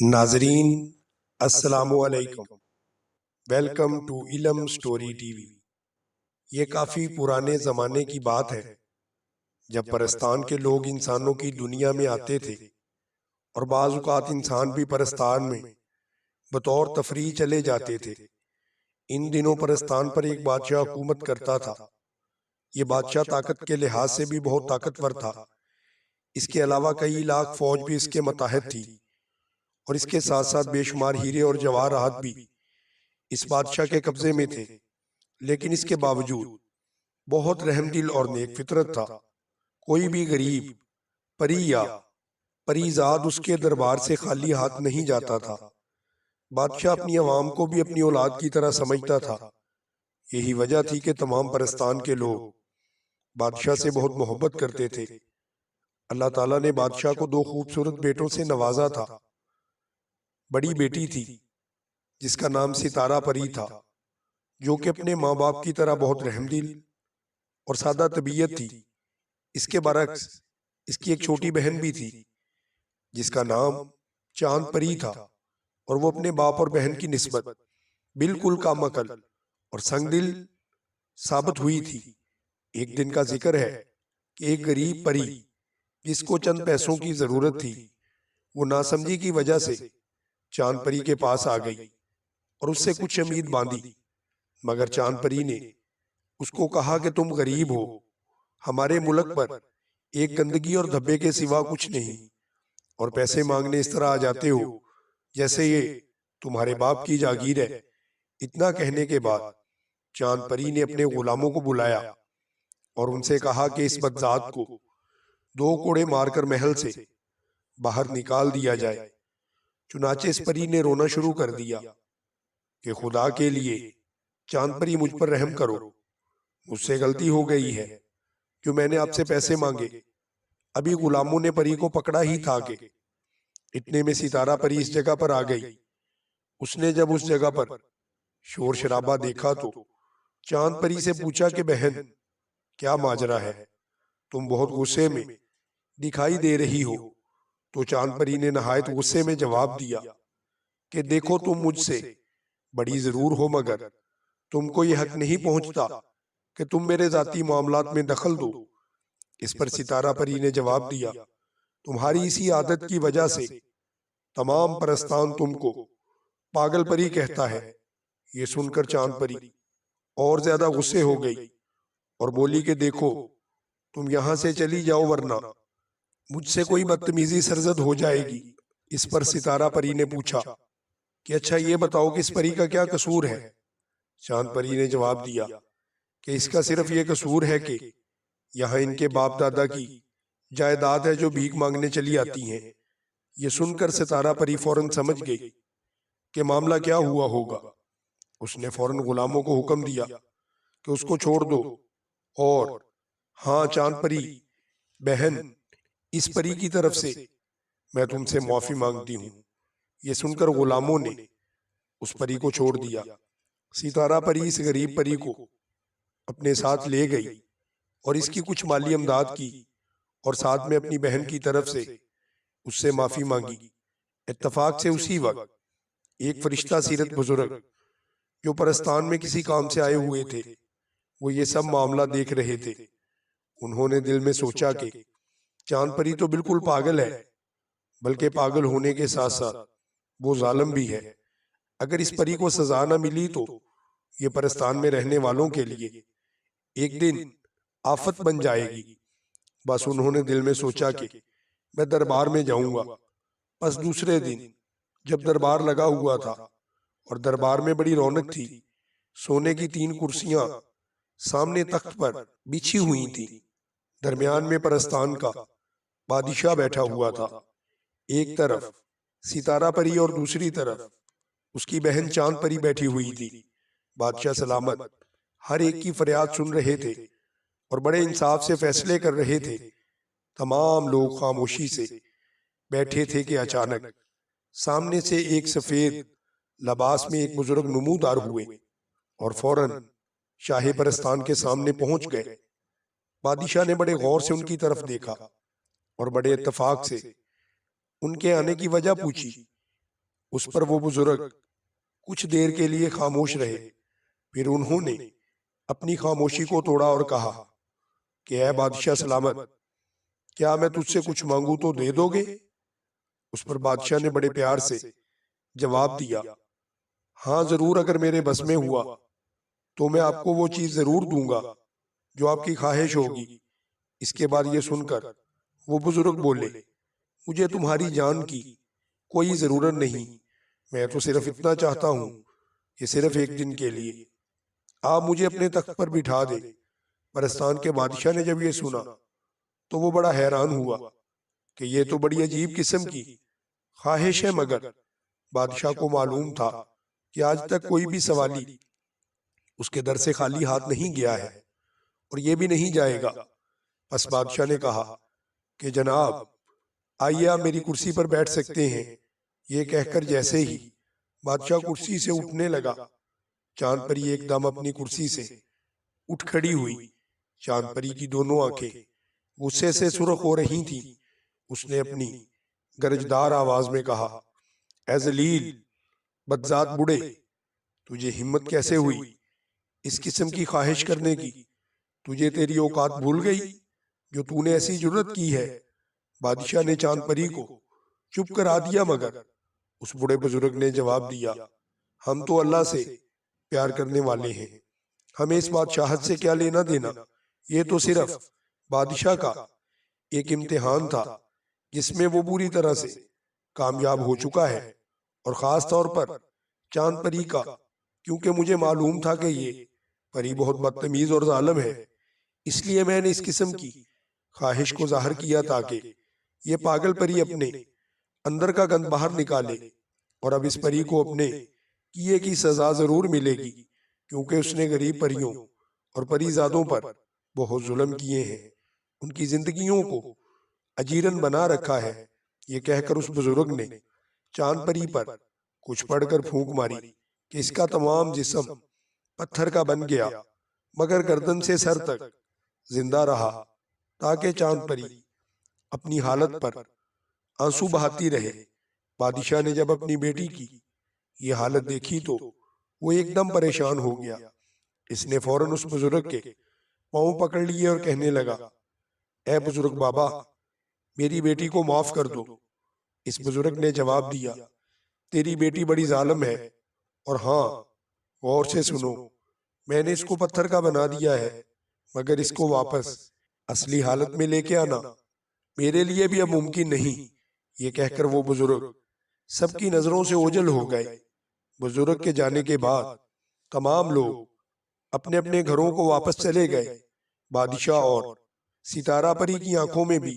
नाजरीन अस्सलामु अलैकुम। वेलकम टू इलम स्टोरी टीवी। ये काफ़ी पुराने ज़माने की बात है जब परस्तान के लोग इंसानों की दुनिया में आते थे और बाज़ औक़ात इंसान भी परस्तान में बतौर तफरीह चले जाते थे। इन दिनों परस्तान पर एक बादशाह हुकूमत करता था। ये बादशाह ताकत के लिहाज से भी बहुत ताकतवर था। इसके अलावा कई लाख फौज भी इसके मतहत थी और इसके साथ साथ बेशुमार हीरे और जवाहरात भी इस बादशाह के कब्जे में थे। लेकिन इसके बावजूद बहुत रहमदिल और नेक फितरत था। कोई भी गरीब, परी या परीजाद उसके दरबार से खाली हाथ नहीं जाता था। बादशाह अपनी आवाम को भी अपनी औलाद की तरह समझता था। यही वजह थी कि तमाम परस्तान के लोग बादशाह से बहुत मोहब्बत करते थे। अल्लाह ताला ने बादशाह को दो खूबसूरत बेटों से नवाजा था। बड़ी बेटी थी जिसका नाम सितारा परी था, जो कि अपने माँ बाप की तरह बहुत रहमदिल और सादा तबीयत थी। इसके बरक्स इसकी एक छोटी बहन भी थी जिसका नाम चांद परी था और वो अपने बाप और बहन की निस्बत बिल्कुल कामकल और संगदिल साबित हुई थी। एक दिन का जिक्र है कि एक गरीब परी जिसको चंद पैसों की जरूरत थी, वो नासमझी की वजह से चांद परी के पास आ गई और उससे कुछ उम्मीद बांधी। मगर चांद परी ने उसको कहा कि तुम गरीब हो, हमारे मुल्क पर एक गंदगी और धब्बे के सिवा कुछ नहीं, और पैसे मांगने इस तरह आ जाते हो जैसे ये तुम्हारे बाप की जागीर है। इतना कहने के बाद चांद परी ने अपने गुलामों को बुलाया और उनसे कहा कि इस बदजात को दो कोड़े मारकर महल से बाहर निकाल दिया जाए। चुनाचे इस परी ने रोना शुरू कर दिया कि खुदा के लिए चांद परी मुझ पर रहम करो, मुझसे गलती हो गई है, क्यों मैंने आपसे पैसे मांगे। अभी गुलामों ने परी को पकड़ा ही था कि इतने में सितारा परी इस जगह पर आ गई। उसने जब उस जगह पर शोर शराबा देखा तो चांद परी से पूछा कि बहन, क्या माजरा है, तुम बहुत गुस्से में दिखाई दे रही हो। तो चांद परी ने नहायत गुस्से में जवाब दिया कि देखो, तुम मुझसे बड़ी जरूर हो, मगर तुमको ये हक नहीं पहुंचता कि तुम मेरे जाती मामलात में दखल दो। इस पर सितारा परी ने जवाब दिया, तुम्हारी इसी आदत की वजह से तमाम परस्तान तुमको पागल परी कहता है। ये सुनकर चांद परी और ज्यादा गुस्से हो गई और बोली कि देखो, तुम यहां से चली जाओ वरना मुझसे कोई बदतमीजी सरजद हो जाएगी। इस पर सितारा परी ने पूछा कि अच्छा ये बताओ कि इस परी का क्या कसूर है। चांद परी ने जवाब दिया कि इसका सिर्फ ये कसूर है कि यहाँ इनके बाप दादा की जायदाद है जो भीख मांगने चली आती हैं। ये सुनकर सितारा परी फौरन समझ गई कि मामला क्या हुआ होगा। उसने फौरन गुलामों को हुक्म दिया कि उसको छोड़ दो और हाँ चांद परी बहन, इस परी की तरफ से मैं तुमसे माफी मांगती हूँ। ये सुनकर गुलामों ने उस परी को छोड़ दिया। सितारा परी इस गरीब परी को अपने साथ ले गई और इसकी कुछ माली इमदाद की और साथ में अपनी बहन की तरफ से उससे माफी मांगी। इत्तफाक से उसी वक्त एक फरिश्ता सीरत बुजुर्ग जो परस्तान में किसी काम से आए हुए थे, वो ये सब मामला देख रहे थे। उन्होंने दिल में सोचा कि चांद परी तो बिल्कुल पागल है, बल्कि पागल होने के साथ साथ वो जालिम भी है। अगर इस परी को सजा न मिली तो ये परस्तान में रहने वालों के लिए एक दिन आफत बन जाएगी। बस उन्होंने दिल में सोचा कि मैं दरबार में जाऊंगा। बस दूसरे दिन जब दरबार लगा हुआ था और दरबार में बड़ी रौनक थी, सोने की 3 कुर्सियां सामने तख्त पर बिछी हुई थी। दरमियान में परस्तान का बादशाह बैठा हुआ था। एक तरफ सितारा परी और दूसरी तरफ उसकी बहन चांद परी बैठी हुई थी। बादशाह सलामत हर एक की फरियाद सुन रहे थे और बड़े इंसाफ से फैसले कर रहे थे। तमाम लोग खामोशी से बैठे थे कि अचानक सामने से एक सफेद लबास में एक बुजुर्ग नमूदार हुए और फौरन शाही परस्तान के सामने पहुंच गए। बादशाह ने बड़े गौर से उनकी तरफ देखा और बड़े इत्तेफाक से उनके आने की वजह पूछी। उस पर वो बुजुर्ग कुछ देर के लिए खामोश रहे। फिर उन्होंने अपनी खामोशी को तोड़ा और कहा कि ऐ बादशाह सलामत, क्या मैं तुझसे कुछ मांगू तो दे दोगे? उस पर बादशाह ने बड़े प्यार से जवाब दिया, हाँ जरूर, अगर मेरे बस में हुआ तो मैं आपको वो चीज जरूर दूंगा जो आपकी ख्वाहिश होगी। इसके बाद ये सुनकर वो बुजुर्ग बोले, मुझे तुम्हारी जान की कोई जरूरत नहीं, मैं तो सिर्फ इतना चाहता हूँ कि सिर्फ एक दिन के लिए आप मुझे अपने तख्त पर बिठा दे। परस्तान के बादशाह ने जब ये सुना तो वो बड़ा हैरान हुआ कि ये तो बड़ी अजीब किस्म की ख्वाहिश है, मगर बादशाह को मालूम था कि आज तक कोई भी सवाली उसके दर से खाली हाथ नहीं गया है और ये भी नहीं जाएगा। बस बादशाह ने कहा कि जनाब, आइए आप मेरी कुर्सी पर बैठ सकते हैं। ये कहकर जैसे ही बादशाह कुर्सी से उठने लगा, चांद परी एकदम अपनी कुर्सी से उठ खड़ी हुई। चांद परी की दोनों आंखें गुस्से से सुर्ख हो रही थीं। उसने अपनी गरजदार आवाज में कहा, ए जलील बदजात बूढ़े, तुझे हिम्मत कैसे हुई इस किस्म की ख्वाहिश करने की? तुझे तेरी औकात भूल गई जो तूने ऐसी जुर्रत की है? बादशाह ने चांद परी को चुप करा दिया, मगर उस बूढ़े बुजुर्ग ने जवाब दिया, हम तो अल्लाह से प्यार करने वाले हैं, हमें इस बादशाहत से क्या लेना देना? ये तो सिर्फ बादशाह का एक इम्तिहान था जिसमें वो पूरी तरह से कामयाब हो चुका है, और खास तौर पर चांद परी का, क्योंकि मुझे मालूम था कि ये परी बहुत बदतमीज और जालिम है, इसलिए मैंने इस किस्म की ख्वाहिश को जाहिर किया ताकि ये पागल परी अपने अंदर का गंद बाहर निकाले। और अब इस परी को अपने किए की सजा जरूर मिलेगी, क्योंकि उसने गरीब परियों और परीजादों पर बहुत जुल्म किए हैं, उनकी जिंदगियों को अजीरन बना रखा है। ये कहकर उस बुजुर्ग ने चांद परी पर कुछ पढ़कर फूंक मारी कि इसका तमाम जिस्म पत्थर का बन गया, मगर गर्दन से सर तक जिंदा रहा, ताकि चांद परी अपनी हालत पर आंसू बहाती रहे। बादशाह ने जब अपनी बेटी की ये हालत देखी तो वो एकदम परेशान हो गया। इसने फौरन उस बुजुर्ग के पांव पकड़ लिए और कहने लगा, ए बुजुर्ग बाबा, मेरी बेटी को माफ कर दो। इस बुजुर्ग ने जवाब दिया, तेरी बेटी बड़ी जालिम है, और हाँ, गौर से सुनो, मैंने इसको पत्थर का बना दिया है, मगर इसको वापस असली हालत में लेके आना मेरे लिए भी अब मुमकिन नहीं। ये कहकर वो बुजुर्ग सबकी नजरों से ओझल हो गए। बुजुर्ग के जाने के बाद तमाम लोग अपने अपने घरों को वापस चले गए। बादशाह और सितारा परी की आंखों में भी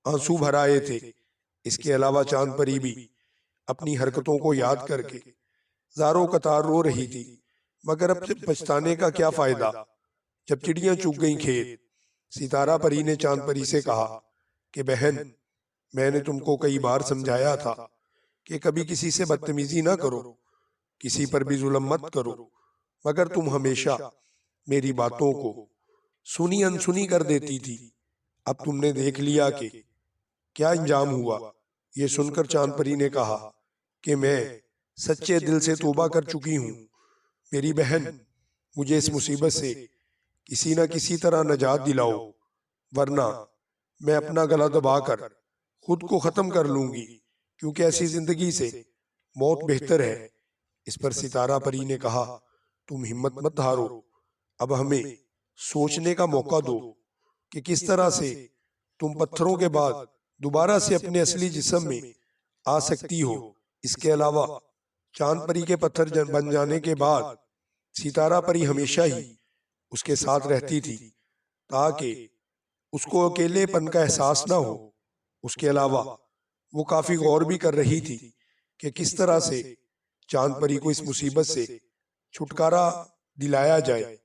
आंसू भर आए थे। इसके अलावा चांद परी भी अपनी हरकतों को याद करके ज़ारो कतार रो रही थी, मगर अब पछताने का क्या फायदा जब चिड़ियां चुग गईं खेत। सितारा परी ने चांद परी से कहा कि बहन, मैंने तुमको कई बार समझाया था कि कभी किसी से बदतमीजी ना करो, किसी पर भी जुल्म मत करो, मगर तुम हमेशा मेरी बातों को सुनी अनसुनी कर देती थी। अब तुमने देख लिया कि क्या इंजाम हुआ। ये सुनकर चांद परी ने कहा कि मैं सच्चे दिल से तौबा कर चुकी हूँ। मेरी बहन, मुझे इस मुसीबत से किसी न किसी तरह नजात दिलाओ, वरना मैं अपना गला दबाकर खुद को खत्म कर लूंगी, क्योंकि ऐसी जिंदगी से मौत बेहतर है। इस पर सितारा परी ने कहा, तुम हिम्मत मत हारो, अब हमें सोचने का मौका दो कि किस तरह से तुम पत्थरों के बाद दोबारा से अपने असली जिस्म में आ सकती हो। इसके अलावा चांद परी के पत्थर बन जाने के बाद सितारा परी हमेशा ही उसके साथ रहती थी, ताकि उसको अकेलेपन का एहसास ना हो। उसके अलावा वो काफी गौर भी कर रही थी कि किस तरह से चांद परी को इस मुसीबत से छुटकारा दिलाया जाए।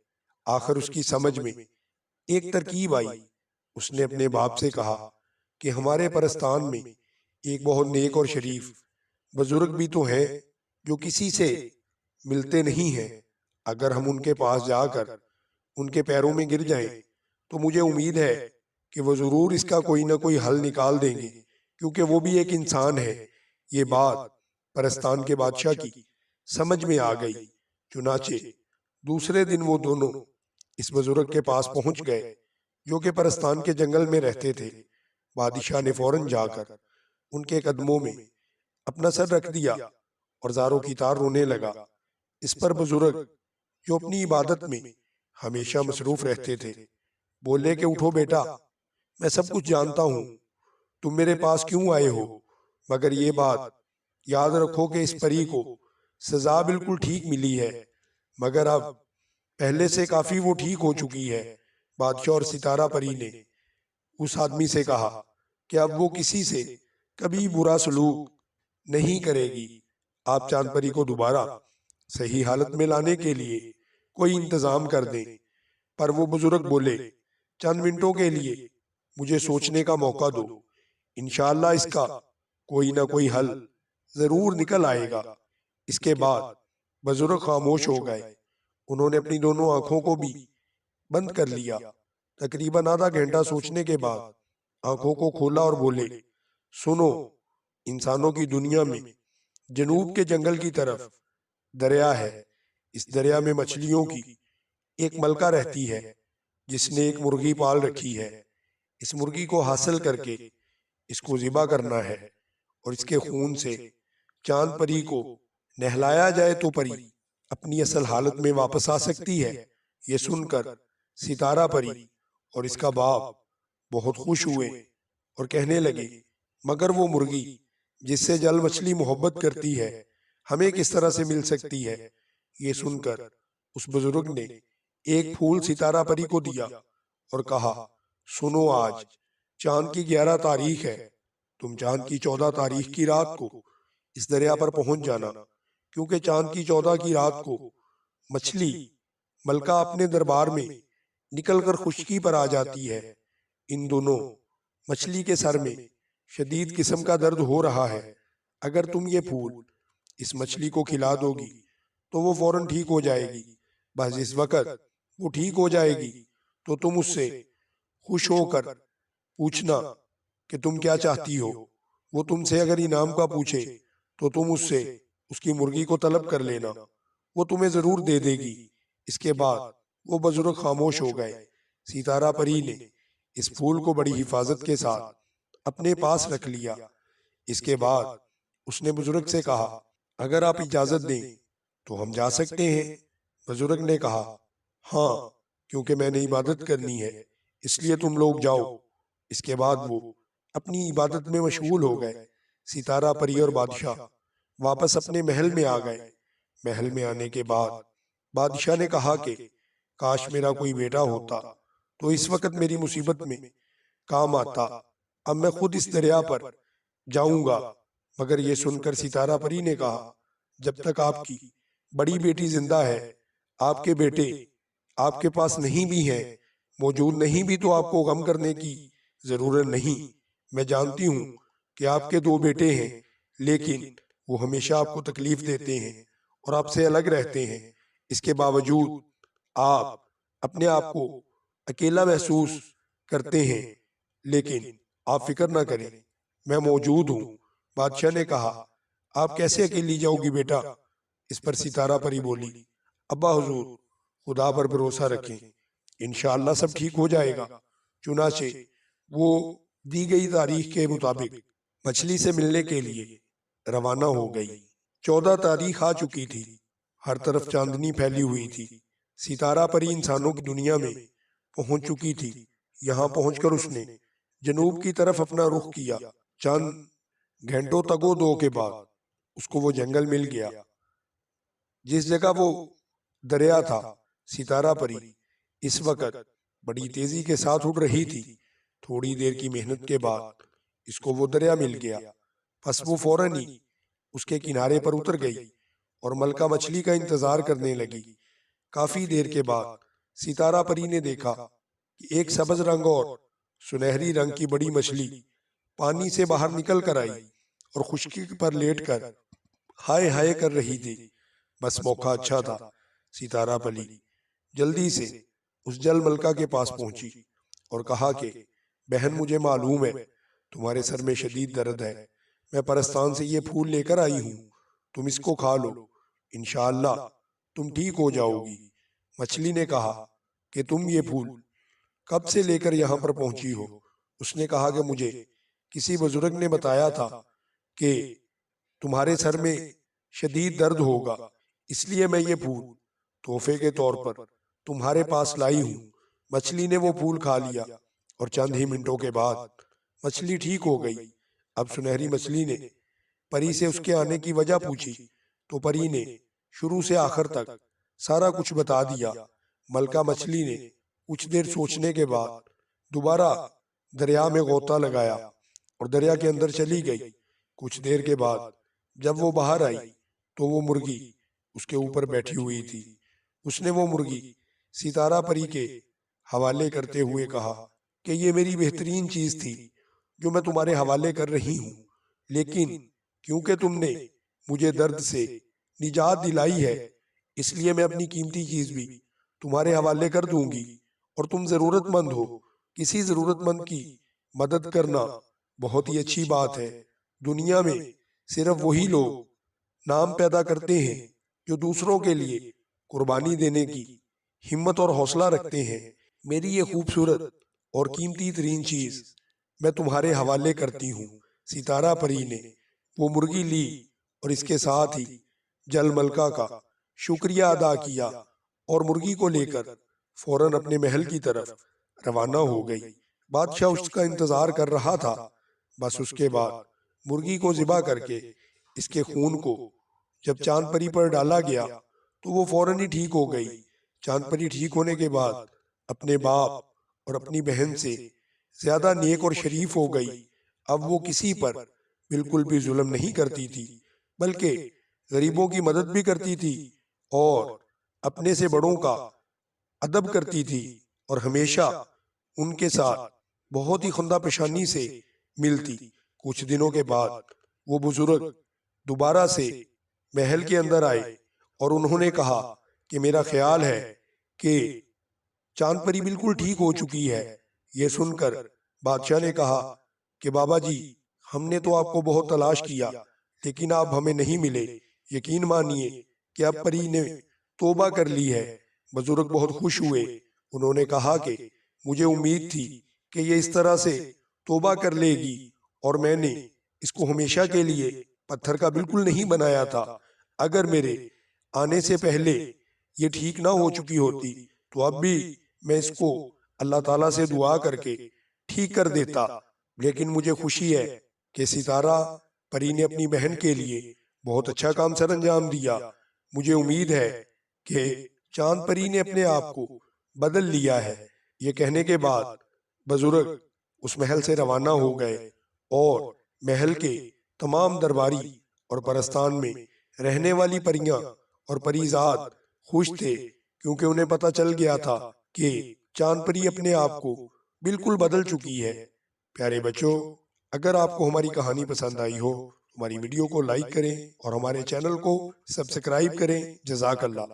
आखिर उसकी समझ में एक तरकीब आई। उसने अपने बाप से कहा कि हमारे परस्तान में एक बहुत नेक और शरीफ बुजुर्ग भी तो हैं जो किसी से मिलते नहीं हैं। अगर हम उनके पास जाकर उनके पैरों में गिर जाएं, तो मुझे उम्मीद है कि वो जरूर इसका कोई ना कोई हल निकाल देंगे, क्योंकि वो भी एक इंसान है। ये बात परस्तान के बादशाह की समझ में आ गई। चुनाचे दूसरे दिन वो दोनों इस बुजुर्ग के पास पहुंच गए, जो कि परस्तान के जंगल में रहते थे। बादशाह ने फौरन जाकर उनके कदमों में अपना सर रख दिया और जारों की तार रोने लगा। इस पर बुजुर्ग, जो अपनी इबादत में हमेशा मसरूफ रहते थे, बोले कि उठो बेटा, मैं सब कुछ जानता हूँ, तुम मेरे पास क्यों आए हो, मगर ये बात याद रखो कि इस परी को सजा बिल्कुल ठीक मिली है, मगर अब पहले से काफी वो ठीक हो चुकी है। बादशाह और सितारा परी ने उस आदमी से कहा कि अब वो किसी से कभी बुरा सलूक नहीं करेगी। आप चांद परी को दोबारा सही हालत में लाने के लिए कोई इंतजाम कर दें। पर वो बुजुर्ग बोले, चंद मिनटों के लिए मुझे सोचने का मौका दो, इंशाअल्लाह इसका कोई ना कोई हल जरूर निकल आएगा। इसके बाद बुजुर्ग खामोश हो गए। उन्होंने अपनी दोनों आंखों को भी बंद कर लिया। तकरीबन आधा घंटा सोचने के बाद आंखों को खोला और बोले, सुनो, इंसानों की दुनिया में जनूब के जंगल की तरफ दरिया है। इस दरिया में मछलियों की एक मलका रहती है, जिसने एक मुर्गी पाल रखी है। इस मुर्गी को हासिल करके इसको ज़िबा करना है और इसके खून से चांद परी को नहलाया जाए तो परी अपनी असल हालत में वापस आ सकती है। ये सुनकर सितारा परी और इसका बाप बहुत खुश हुए और कहने लगे, मगर वो मुर्गी जिससे जल मछली मोहब्बत करती है हमें किस तरह से मिल सकती है। ये सुनकर उस बुजुर्ग ने एक फूल सितारा परी को दिया और कहा, सुनो, आज चांद की 11 तारीख है, तुम चांद की 14 तारीख की रात को इस दरिया पर पहुंच जाना, क्योंकि चांद की 14 की रात को मछली मलका अपने दरबार में निकलकर खुश्की पर आ जाती है। इन दोनों मछली के सर में शदीद किस्म का दर्द हो रहा है। अगर तुम ये फूल इस मछली को खिला दोगी तो वो फौरन ठीक हो जाएगी। बस इस वक्त वो ठीक हो जाएगी तो तुम उससे खुश होकर पूछना कि तुम क्या चाहती हो। वो तुमसे अगर इनाम का पूछे तो तुम उससे उसकी मुर्गी को तलब कर लेना, वो तुम्हें जरूर दे देगी। इसके बाद वो बुजुर्ग खामोश हो गए। सितारा परी ने इस फूल को बड़ी हिफाजत के साथ अपने पास रख लिया। इसके बाद उसने बुजुर्ग से कहा, अगर आप इजाजत दें तो हम जा सकते हैं। बुजुर्ग ने कहा, हाँ, क्योंकि मैंने इबादत करनी है, इसलिए तुम लोग जाओ। इसके बाद वो अपनी इबादत में मशगूल हो गए। सितारा परी और बादशाह वापस अपने महल में आ गए। महल में आने के बाद बादशाह ने कहा कि काश मेरा कोई बेटा होता तो इस वक्त मेरी मुसीबत में काम आता। अब मैं खुद इस दरिया पर जाऊंगा। मगर ये सुनकर सितारा परी ने कहा, जब तक आपकी बड़ी बेटी जिंदा है, आपके बेटे आपके पास नहीं भी हैं, मौजूद नहीं भी, तो आपको गम करने की जरूरत नहीं। मैं जानती हूँ कि आपके 2 बेटे हैं, लेकिन वो हमेशा आपको तकलीफ देते हैं और आपसे अलग रहते हैं। इसके बावजूद आप अपने आप को अकेला महसूस करते हैं, लेकिन आप फिक्र ना करें, मैं मौजूद हूँ। बादशाह ने कहा, आप कैसे अकेली जाओगी बेटा? इस पर सितारा परी बोली, अब्बा हुजूर, खुदा पर भरोसा रखें, इंशाअल्लाह सब ठीक हो जाएगा। चुनाचे वो दी गई तारीख के मुताबिक मछली से मिलने के लिए रवाना हो गई। 14 तारीख आ चुकी थी। हर तरफ चांदनी फैली हुई थी। सितारा परी इंसानों की दुनिया में पहुंच चुकी थी। यहाँ पहुंचकर उसने जनूब की तरफ अपना रुख किया। चंद घंटों तगो-दो के बाद उसको वो जंगल मिल गया जिस जगह वो दरिया था। सितारा परी इस वक्त बड़ी तेजी के साथ उड़ रही थी। थोड़ी देर की मेहनत के बाद इसको वो दरिया मिल गया। बस वो फौरन ही उसके किनारे पर उतर गई और मलका मछली का इंतजार करने लगी। काफी देर के बाद सितारा परी ने देखा कि एक सब्ज रंग और सुनहरी रंग की बड़ी मछली पानी से बाहर निकल कर आई और खुश्की पर लेटकर हाय हाय कर रही थी। बस मौका अच्छा था। सितारा परी जल्दी से उस जल मलका के पास पहुंची और कहा कि बहन मुझे मालूम है तुम्हारे सर में शदीद दर्द है, मैं परस्तान से ये फूल लेकर आई हूँ, तुम इसको खा लो, इंशाअल्लाह तुम ठीक हो जाओगी। मछली ने कहा कि तुम ये फूल कब से लेकर यहाँ पर पहुंची हो? उसने कहा कि मुझे किसी बुजुर्ग ने बताया था कि तुम्हारे सर में शदीद दर्द होगा, इसलिए मैं ये फूल तोहफे के तौर पर तुम्हारे पास लाई हूँ। मछली ने वो फूल खा लिया और चंद ही मिनटों के बाद मछली ठीक हो गई। अब सुनहरी मछली ने परी से उसके आने की वजह पूछी तो परी ने शुरू से आखिर तक सारा कुछ बता दिया। मलका मछली ने कुछ देर सोचने के बाद दोबारा दरिया में गोता लगाया और दरिया के अंदर चली गई। कुछ देर के बाद जब वो बाहर आई तो वो मुर्गी उसके ऊपर बैठी हुई थी। उसने वो मुर्गी सितारा परी के हवाले करते हुए कहा कि ये मेरी बेहतरीन चीज थी जो मैं तुम्हारे हवाले कर रही हूँ, लेकिन क्योंकि तुमने मुझे दर्द से निजात दिलाई है, इसलिए मैं अपनी कीमती चीज भी तुम्हारे हवाले कर दूंगी और तुम जरूरतमंद हो। किसी जरूरतमंद की मदद करना बहुत ही अच्छी बात है। दुनिया में सिर्फ वही लोग नाम पैदा करते हैं जो दूसरों के लिए कुर्बानी देने की हिम्मत और हौसला रखते हैं। मेरी ये खूबसूरत और कीमती तरीन चीज मैं तुम्हारे हवाले करती हूँ। सितारा परी ने वो मुर्गी ली और इसके साथ ही जल मलका का शुक्रिया अदा किया और मुर्गी को लेकर फौरन अपने महल की तरफ रवाना हो गई। बादशाह उसका इंतजार कर रहा था। बस उसके बाद मुर्गी को ज़िबा करके इसके खून को जब चांद परी पर डाला गया तो वो फौरन ही ठीक हो गई। चांद परी ठीक होने के बाद अपने बाप और अपनी बहन से ज्यादा नेक और शरीफ हो गई। अब वो किसी पर बिल्कुल भी जुल्म नहीं करती थी, बल्कि गरीबों की मदद भी करती थी और अपने से बड़ों का अदब करती थी और हमेशा उनके साथ बहुत ही खुंदा पेशानी से मिलती। कुछ दिनों के बाद वो बुजुर्ग दोबारा से महल के अंदर आए और उन्होंने कहा कि मेरा ख्याल है कि चांद परी बिल्कुल ठीक हो चुकी है। ये सुनकर बादशाह ने कहा कि बाबा जी, हमने तो आपको बहुत तलाश किया लेकिन आप हमें नहीं मिले। यकीन मानिए कि अब परी ने तौबा कर ली है। बुजुर्ग बहुत खुश हुए। उन्होंने कहा कि मुझे उम्मीद थी कि ये इस तरह से तौबा कर लेगी और मैंने इसको हमेशा के लिए पत्थर का बिल्कुल नहीं बनाया था। अगर मेरे आने से पहले ये ठीक ना हो चुकी होती तो अब भी मैं इसको अल्लाह ताला से दुआ करके ठीक कर देता। लेकिन मुझे खुशी है कि सितारा परी ने अपनी बहन के लिए बहुत अच्छा काम सर अंजाम दिया। मुझे उम्मीद है कि चांद परी ने अपने आप को बदल लिया है। ये कहने के बाद बुजुर्ग उस महल से रवाना हो गए और महल के तमाम दरबारी और परस्तान में रहने वाली परियां और परिजात खुश थे, क्योंकि उन्हें पता चल गया था कि चांद परी अपने आप को बिल्कुल बदल चुकी है। प्यारे बच्चों, अगर आपको हमारी कहानी पसंद आई हो, हमारी वीडियो को लाइक करें और हमारे चैनल को सब्सक्राइब करें। जज़ाकल्लाह।